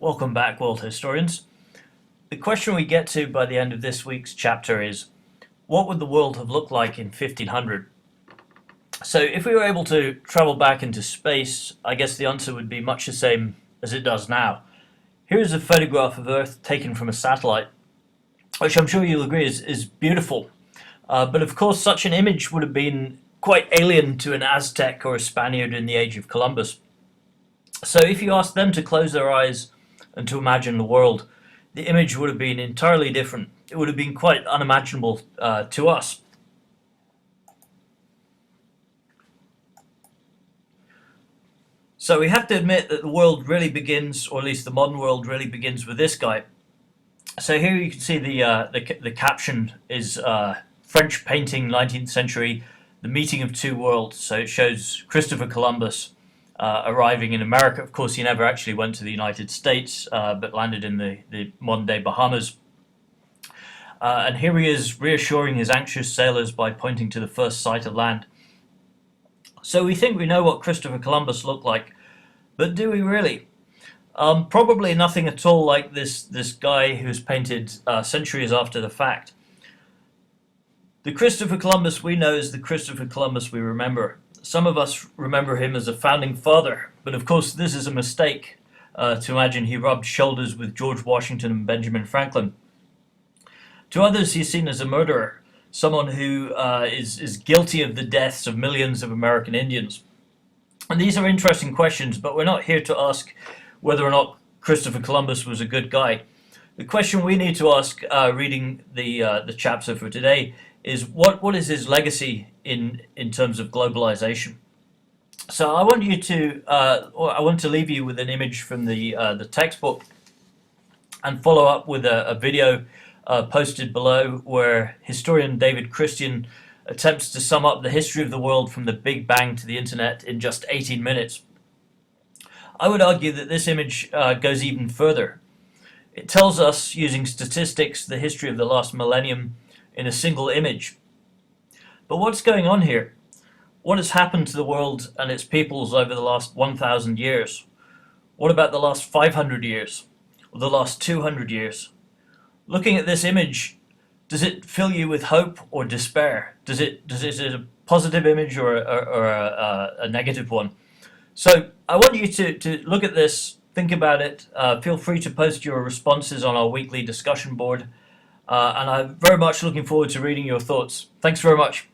Welcome back, world historians. The question we get to by the end of this week's chapter is, what would the world have looked like in 1500? So if we were able to travel back into space, I guess the answer would be much the same as it does now. Here is a photograph of Earth taken from a satellite, which I'm sure you'll agree is beautiful. But of course, such an image would have been quite alien to an Aztec or a Spaniard in the age of Columbus. So if you asked them to close their eyes and to imagine the world, the image would have been entirely different. It would have been quite unimaginable to us. So we have to admit that the world really begins, or at least the modern world really begins, with this guy. So here you can see the caption is French painting, 19th century, the meeting of two worlds. So it shows Christopher Columbus arriving in America. Of course, he never actually went to the United States, but landed in the modern-day Bahamas. And here he is reassuring his anxious sailors by pointing to the first sight of land. So we think we know what Christopher Columbus looked like, but do we really? Probably nothing at all like this guy who's painted centuries after the fact. The Christopher Columbus we know is the Christopher Columbus we remember. Some of us remember him as a founding father, but of course this is a mistake to imagine he rubbed shoulders with George Washington and Benjamin Franklin. To others, he's seen as a murderer, someone who is guilty of the deaths of millions of American Indians. And these are interesting questions, but we're not here to ask whether or not Christopher Columbus was a good guy. The question we need to ask, reading the chapter for today, is what is his legacy in terms of globalization? So I want to leave you with an image from the textbook, and follow up with a video posted below where historian David Christian attempts to sum up the history of the world from the Big Bang to the internet in just 18 minutes. I would argue that this image goes even further. It tells us, using statistics, the history of the last millennium in a single image. But what's going on here? What has happened to the world and its peoples over the last 1,000 years? What about the last 500 years? Or the last 200 years? Looking at this image, does it fill you with hope or despair? Is it a positive image or a negative one? So I want you to look at this, think about it. Feel free to post your responses on our weekly discussion board. And I'm very much looking forward to reading your thoughts. Thanks very much.